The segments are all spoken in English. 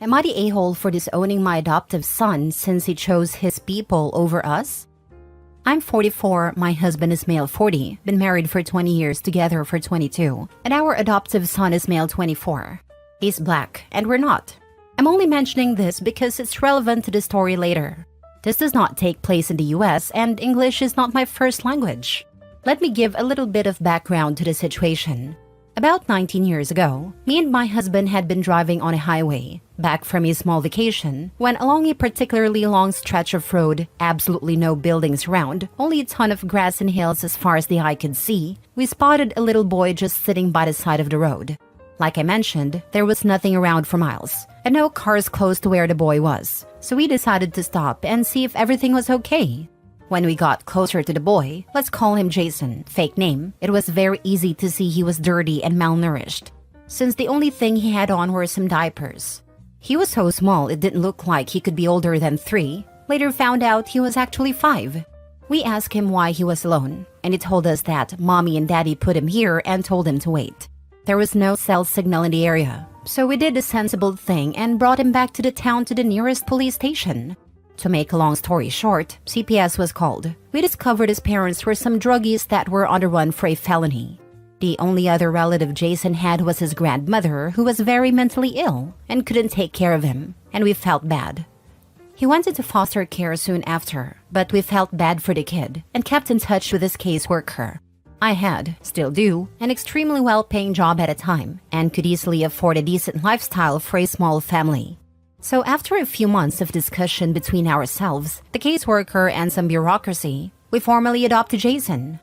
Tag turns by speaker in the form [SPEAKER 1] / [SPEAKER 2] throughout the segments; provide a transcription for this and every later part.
[SPEAKER 1] Am I the a-hole for disowning my adoptive son since he chose his people over us? I'm 44, my husband is male 40, been married for 20 years, together for 22, and our adoptive son is male 24. He's black, and we're not. I'm only mentioning this because it's relevant to the story later. This does not take place in the US, and English is not my first language. Let me give a little bit of background to the situation. About 19 years ago, me and my husband had been driving on a highway, back from a small vacation, when along a particularly long stretch of road, absolutely no buildings around, only a ton of grass and hills as far as the eye could see, we spotted a little boy just sitting by the side of the road. Like I mentioned, there was nothing around for miles, and no cars close to where the boy was, so we decided to stop and see if everything was okay. When we got closer to the boy, let's call him Jason, fake name, it was very easy to see he was dirty and malnourished, since the only thing he had on were some diapers. He was so small it didn't look like he could be older than 3, later found out he was actually 5. We asked him why he was alone, and he told us that mommy and daddy put him here and told him to wait. There was no cell signal in the area, so we did a sensible thing and brought him back to the town to the nearest police station. To make a long story short, CPS was called. We discovered his parents were some druggies that were on the run for a felony. The only other relative Jason had was his grandmother, who was very mentally ill and couldn't take care of him, and we felt bad. He went into foster care soon after, but we felt bad for the kid and kept in touch with his caseworker. I had, still do, an extremely well-paying job at a time and could easily afford a decent lifestyle for a small family. So after a few months of discussion between ourselves, the caseworker, and some bureaucracy, we formally adopted Jason.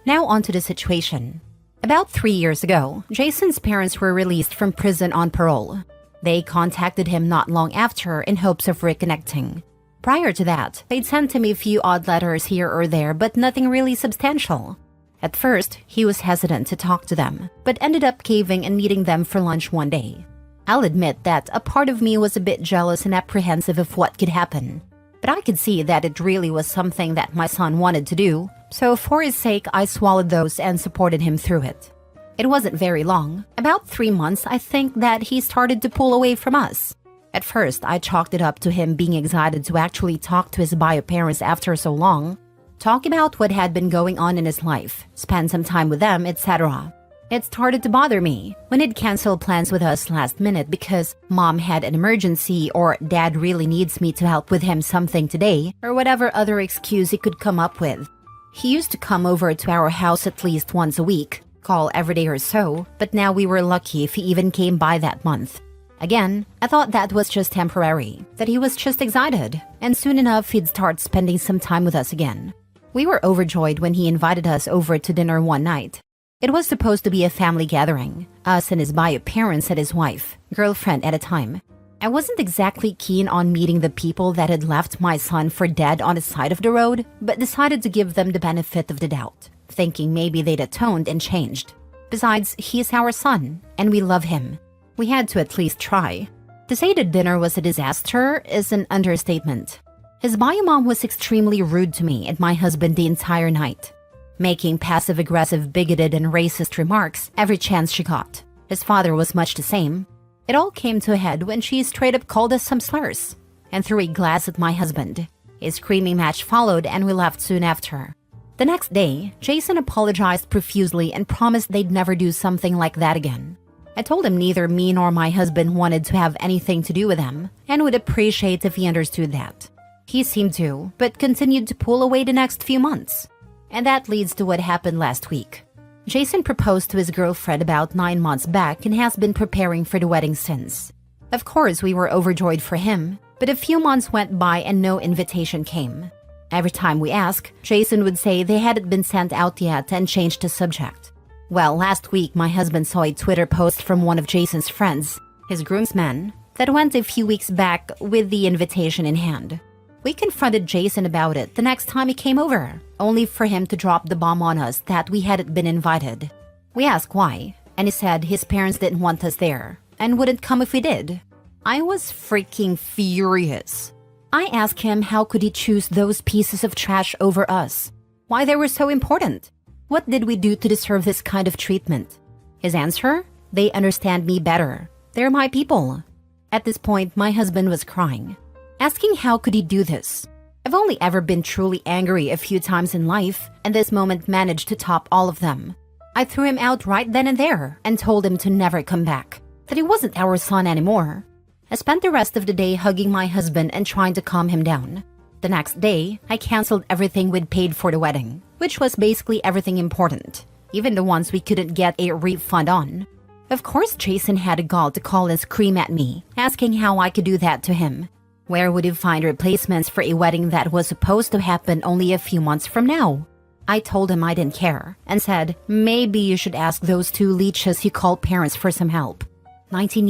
[SPEAKER 1] Now on to the situation. About 3 years ago, Jason's parents were released from prison on parole. They contacted him not long after in hopes of reconnecting. Prior to that, they'd sent him a few odd letters here or there, but nothing really substantial. At first, he was hesitant to talk to them, but ended up caving and meeting them for lunch one day. I'll admit that a part of me was a bit jealous and apprehensive of what could happen, but I could see that it really was something that my son wanted to do, so for his sake I swallowed those and supported him through it. It wasn't very long, about 3 months I think, that he started to pull away from us. At first, I chalked it up to him being excited to actually talk to his bio parents after so long, talk about what had been going on in his life, spend some time with them, etc. It started to bother me when he'd cancel plans with us last minute because mom had an emergency or dad really needs me to help with him something today, or whatever other excuse he could come up with. He used to come over to our house at least once a week, call every day or so, but now we were lucky if he even came by that month. Again, I thought that was just temporary, that he was just excited, and soon enough he'd start spending some time with us again. We were overjoyed when he invited us over to dinner one night. It was supposed to be a family gathering, us and his bio parents and his wife, girlfriend at a time. I wasn't exactly keen on meeting the people that had left my son for dead on the side of the road, but decided to give them the benefit of the doubt, thinking maybe they'd atoned and changed. Besides, he's our son, and we love him. We had to at least try. To say the dinner was a disaster is an understatement. His bio mom was extremely rude to me and my husband the entire night, making passive-aggressive, bigoted, and racist remarks every chance she got. His father was much the same. It all came to a head when she straight up called us some slurs and threw a glass at my husband. A screaming match followed and we left soon after. The next day, Jason apologized profusely and promised they'd never do something like that again. I told him neither me nor my husband wanted to have anything to do with him and would appreciate if he understood that. He seemed to, but continued to pull away the next few months. And that leads to what happened last week. Jason proposed to his girlfriend about 9 months back and has been preparing for the wedding since. Of course, we were overjoyed for him, but a few months went by and no invitation came. Every time we asked, Jason would say they hadn't been sent out yet and changed the subject. Well, last week my husband saw a Twitter post from one of Jason's friends, his groomsmen, that went a few weeks back with the invitation in hand. We confronted Jason about it the next time he came over, only for him to drop the bomb on us that we hadn't been invited. We asked why, and he said his parents didn't want us there and wouldn't come if we did. I was freaking furious. I asked him how could he choose those pieces of trash over us, why they were so important. What did we do to deserve this kind of treatment? His answer? They understand me better. They're my people. At this point, my husband was crying, asking how could he do this. I've only ever been truly angry a few times in life, and this moment managed to top all of them. I threw him out right then and there and told him to never come back, that he wasn't our son anymore. I spent the rest of the day hugging my husband and trying to calm him down. The next day, I canceled everything we'd paid for the wedding, which was basically everything important, even the ones we couldn't get a refund on. Of course, Jason had a gall to call and scream at me, asking how I could do that to him. Where would he find replacements for a wedding that was supposed to happen only a few months from now? I told him I didn't care, and said, maybe you should ask those two leeches you call parents for some help. 19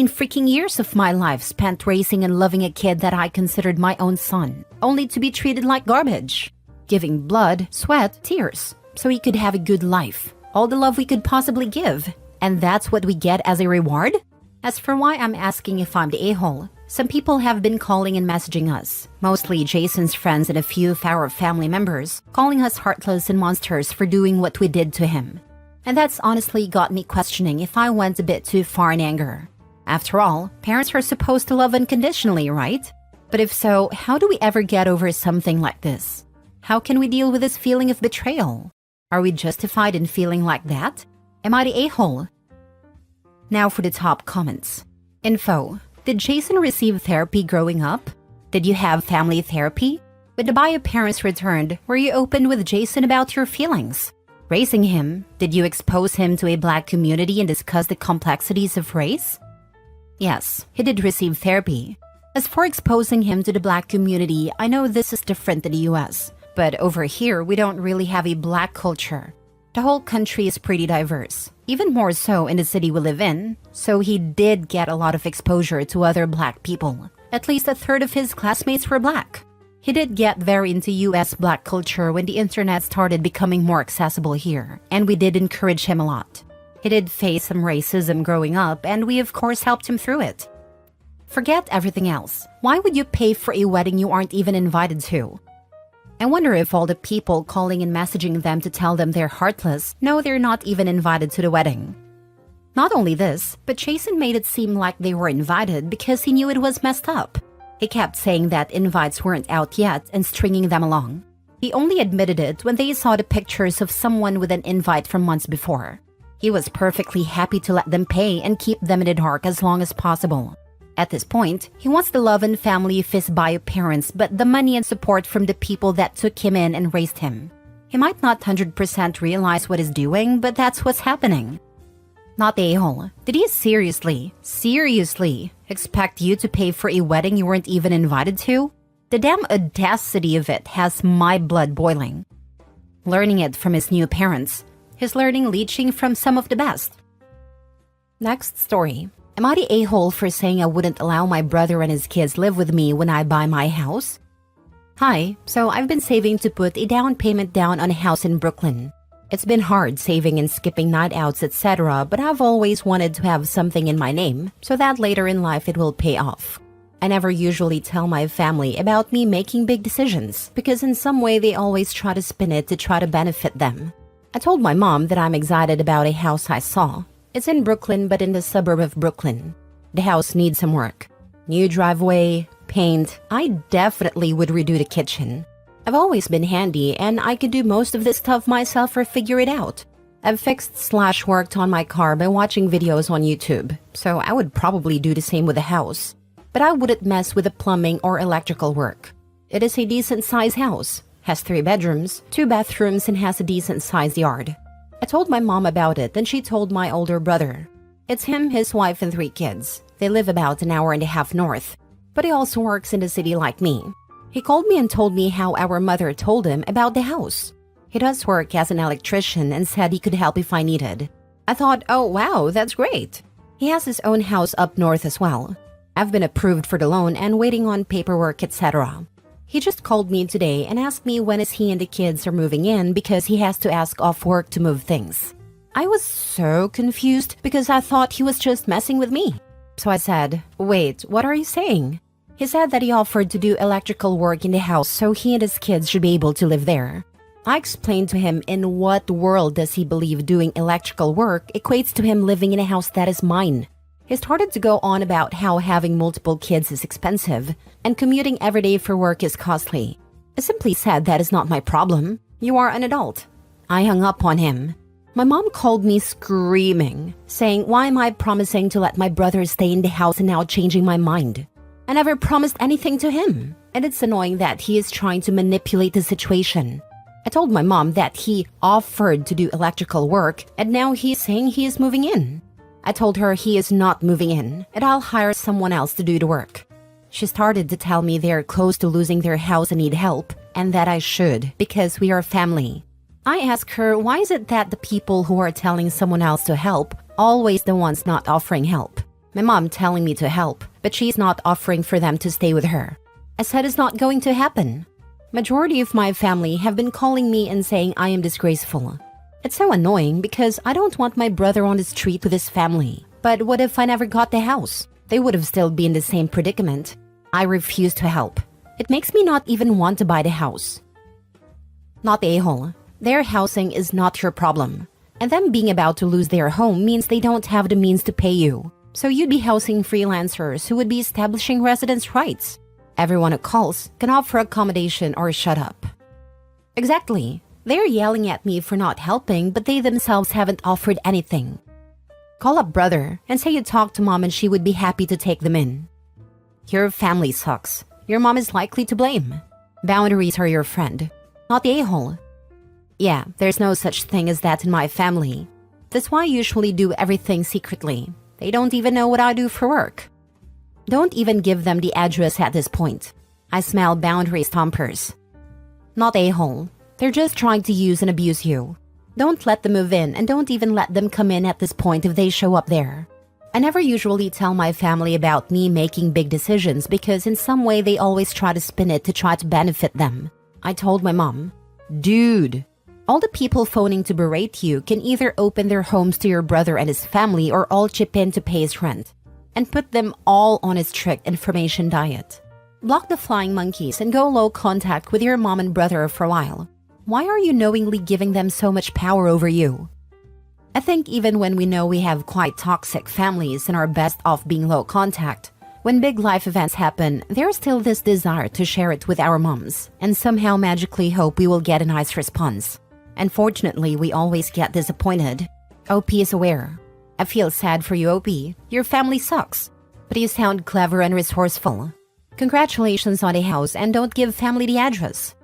[SPEAKER 1] freaking years of my life spent raising and loving a kid that I considered my own son, only to be treated like garbage. Giving blood, sweat, tears, so he could have a good life. All the love we could possibly give. And that's what we get as a reward? As for why I'm asking if I'm the a-hole, some people have been calling and messaging us, mostly Jason's friends and a few of our family members, calling us heartless and monsters for doing what we did to him. And that's honestly got me questioning if I went a bit too far in anger. After all, parents are supposed to love unconditionally, right? But if so, how do we ever get over something like this? How can we deal with this feeling of betrayal? Are we justified in feeling like that? Am I the a-hole? Now for the top comments. Info. Did Jason receive therapy growing up? Did you have family therapy? When the bio parents returned, were you open with Jason about your feelings? Raising him, did you expose him to a black community and discuss the complexities of race? Yes, he did receive therapy. As for exposing him to the black community, I know this is different in the US, but over here we don't really have a black culture. The whole country is pretty diverse, even more so in the city we live in, so he did get a lot of exposure to other black people. At least a third of his classmates were black. He did get very into US black culture when the internet started becoming more accessible here, and we did encourage him a lot. He did face some racism growing up, and we of course helped him through it. Forget everything else. Why would you pay for a wedding you aren't even invited to? I wonder if all the people calling and messaging them to tell them they're heartless know they're not even invited to the wedding. Not only this, but Jason made it seem like they were invited because he knew it was messed up. He kept saying that invites weren't out yet and stringing them along. He only admitted it when they saw the pictures of someone with an invite from months before. He was perfectly happy to let them pay and keep them in the dark as long as possible. At this point, he wants the love and family of his bio parents, but the money and support from the people that took him in and raised him. He might not 100% realize what he's doing, but that's what's happening. Not the a-hole. Did he seriously expect you to pay for a wedding you weren't even invited to? The damn audacity of it has my blood boiling. Learning it from his new parents. His learning leeching from some of the best. Next story. Am I the a-hole for saying I wouldn't allow my brother and his kids live with me when I buy my house? Hi, so I've been saving to put a down payment down on a house in Brooklyn. It's been hard saving and skipping night outs, etc., but I've always wanted to have something in my name so that later in life it will pay off. I never usually tell my family about me making big decisions because in some way they always try to spin it to try to benefit them. I told my mom that I'm excited about a house I saw. It's in Brooklyn, but in the suburb of Brooklyn. The house needs some work. New driveway, paint. I definitely would redo the kitchen. I've always been handy, and I could do most of this stuff myself or figure it out. I've fixed/worked on my car by watching videos on YouTube, so I would probably do the same with the house. But I wouldn't mess with the plumbing or electrical work. It is a decent-sized house, has 3 bedrooms, 2 bathrooms, and has a decent-sized yard. I told my mom about it, and she told my older brother. It's him, his wife, and 3 kids. They live about an hour and a half north, but he also works in the city like me. He called me and told me how our mother told him about the house. He does work as an electrician and said he could help if I needed. I thought, oh wow, that's great. He has his own house up north as well. I've been approved for the loan and waiting on paperwork, etc. He just called me today and asked me when is he and the kids are moving in because he has to ask off work to move things. I was so confused because I thought he was just messing with me. So I said, wait, what are you saying? He said that he offered to do electrical work in the house so he and his kids should be able to live there. I explained to him in what world does he believe doing electrical work equates to him living in a house that is mine. He started to go on about how having multiple kids is expensive and commuting every day for work is costly. I simply said that is not my problem. You are an adult. I hung up on him. My mom called me screaming, saying, why am I promising to let my brother stay in the house and now changing my mind? I never promised anything to him, and it's annoying that he is trying to manipulate the situation. I told my mom that he offered to do electrical work, and now he's saying he is moving in. I told her he is not moving in, and I'll hire someone else to do the work. She started to tell me they're close to losing their house and need help, and that I should, because we are family. I asked her, why is it that the people who are telling someone else to help always the ones not offering help? My mom telling me to help, but she's not offering for them to stay with her. I said it's not going to happen. Majority of my family have been calling me and saying I am disgraceful. It's so annoying because I don't want my brother on the street with his family. But what if I never got the house? They would have still been in the same predicament. I refuse to help. It makes me not even want to buy the house. Not the a-hole. Their housing is not your problem. And them being about to lose their home means they don't have the means to pay you. So you'd be housing freelancers who would be establishing residence rights. Everyone who calls can offer accommodation or shut up. Exactly. They're yelling at me for not helping, but they themselves haven't offered anything. Call up brother and say you talked to mom and she would be happy to take them in. Your family sucks. Your mom is likely to blame. Boundaries are your friend, not the a-hole. Yeah, there's no such thing as that in my family. That's why I usually do everything secretly. They don't even know what I do for work. Don't even give them the address at this point. I smell boundary stompers. Not a-hole. They're just trying to use and abuse you. Don't let them move in and don't even let them come in at this point if they show up there. I never usually tell my family about me making big decisions because in some way they always try to spin it to try to benefit them. I told my mom, dude, all the people phoning to berate you can either open their homes to your brother and his family or all chip in to pay his rent and put them all on a strict information diet. Block the flying monkeys and go low contact with your mom and brother for a while. Why are you knowingly giving them so much power over you? I think even when we know we have quite toxic families and are best off being low contact, when big life events happen, there's still this desire to share it with our moms and somehow magically hope we will get a nice response. Unfortunately, we always get disappointed. OP is aware. I feel sad for you, OP. Your family sucks. But you sound clever and resourceful. Congratulations on a house and don't give family the address.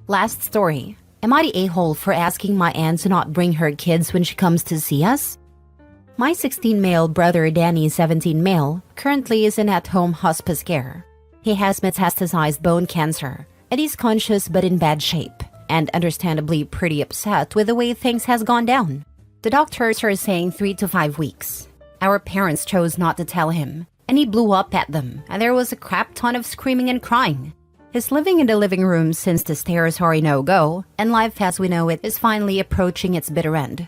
[SPEAKER 1] Last story. Am I the a-hole for asking my aunt to not bring her kids when she comes to see us? My 16 male brother Danny, 17 male, currently is in at-home hospice care. He has metastasized bone cancer, and he's conscious but in bad shape, and understandably pretty upset with the way things has gone down. The doctors are saying 3 to 5 weeks. Our parents chose not to tell him, and he blew up at them, and there was a crap ton of screaming and crying. He's living in the living room since the stairs are a no-go, and life as we know it is finally approaching its bitter end.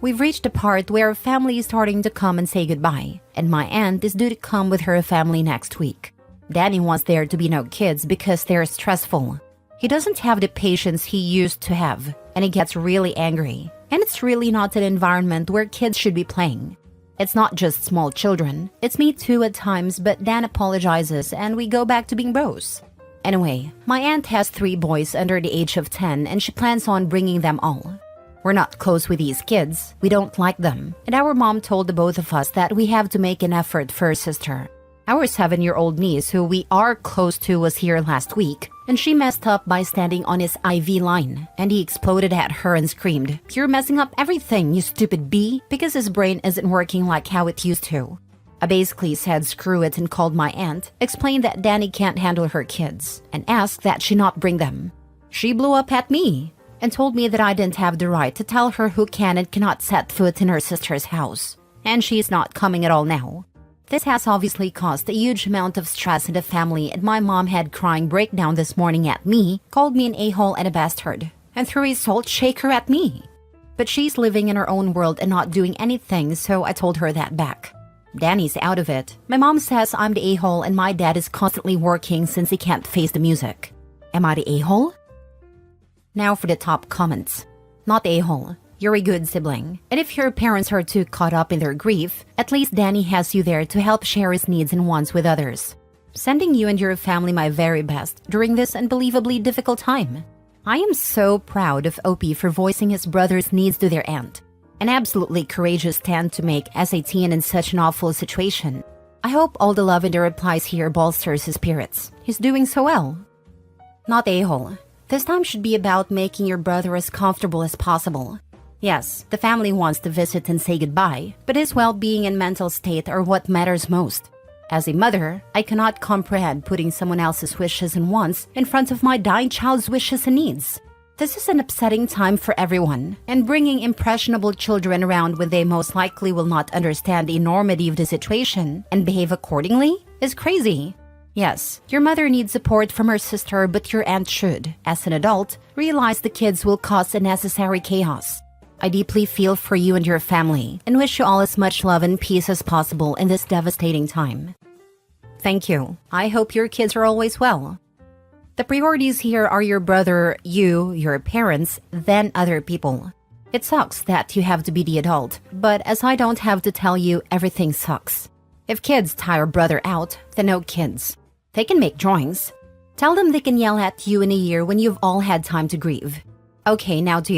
[SPEAKER 1] We've reached a part where family is starting to come and say goodbye, and my aunt is due to come with her family next week. Danny wants there to be no kids because they're stressful. He doesn't have the patience he used to have, and he gets really angry. And it's really not an environment where kids should be playing. It's not just small children, it's me too at times, but Dan apologizes and we go back to being bros. Anyway, my aunt has 3 boys under the age of 10 and she plans on bringing them all. We're not close with these kids, we don't like them, and our mom told the both of us that we have to make an effort for her sister. Our 7-year-old niece, who we are close to, was here last week, and she messed up by standing on his IV line, and he exploded at her and screamed, "You're messing up everything, you stupid bee," because his brain isn't working like how it used to. I basically said screw it and called my aunt, explained that Danny can't handle her kids, and asked that she not bring them. She blew up at me, and told me that I didn't have the right to tell her who can and cannot set foot in her sister's house, and she's not coming at all now. This has obviously caused a huge amount of stress in the family, and my mom had crying breakdown this morning at me, called me an a-hole and a bastard, and threw a salt shaker at me. But she's living in her own world and not doing anything, so I told her that back. Danny's out of it. My mom says I'm the a-hole and my dad is constantly working since he can't face the music. Am I the a-hole? Now for the top comments. Not the a-hole. You're a good sibling. And if your parents are too caught up in their grief, at least Danny has you there to help share his needs and wants with others. Sending you and your family my very best during this unbelievably difficult time. I am so proud of Opie for voicing his brother's needs to their aunt. An absolutely courageous stand to make as a teen in such an awful situation. I hope all the love in the replies here bolsters his spirits. He's doing so well. Not a-hole. This time should be about making your brother as comfortable as possible. Yes, the family wants to visit and say goodbye, but his well-being and mental state are what matters most. As a mother, I cannot comprehend putting someone else's wishes and wants in front of my dying child's wishes and needs. This is an upsetting time for everyone, and bringing impressionable children around when they most likely will not understand the enormity of the situation and behave accordingly is crazy. Yes, your mother needs support from her sister, but your aunt should, as an adult, realize the kids will cause unnecessary chaos. I deeply feel for you and your family and wish you all as much love and peace as possible in this devastating time. Thank you. I hope your kids are always well. The priorities here are your brother, you, your parents, then other people. It sucks that you have to be the adult, but as I don't have to tell you, everything sucks. If kids tire brother out, then no kids. They can make drawings. Tell them they can yell at you in a year when you've all had time to grieve. Okay, now do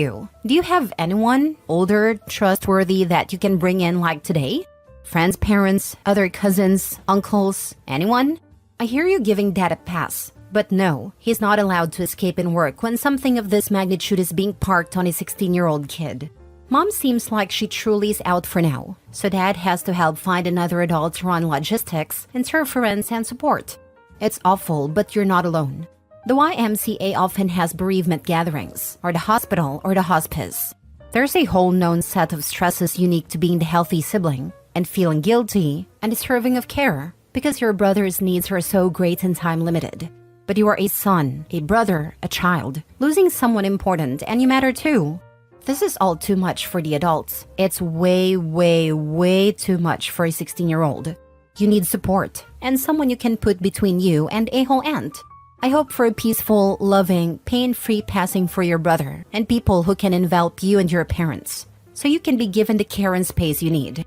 [SPEAKER 1] you have anyone, older, trustworthy, that you can bring in like today? Friends, parents, other cousins, uncles, anyone? I hear you giving Dad a pass, but no, he's not allowed to escape and work when something of this magnitude is being parked on a 16-year-old kid. Mom seems like she truly is out for now, so Dad has to help find another adult to run logistics, interference, and support. It's awful, but you're not alone. The YMCA often has bereavement gatherings, or the hospital, or the hospice. There's a whole known set of stresses unique to being the healthy sibling, and feeling guilty, and deserving of care, because your brother's needs are so great and time-limited. But you are a son, a brother, a child, losing someone important, and you matter too. This is all too much for the adults. It's way, way, way too much for a 16-year-old. You need support, and someone you can put between you and a whole aunt. I hope for a peaceful, loving, pain-free passing for your brother and people who can envelop you and your parents, so you can be given the care and space you need.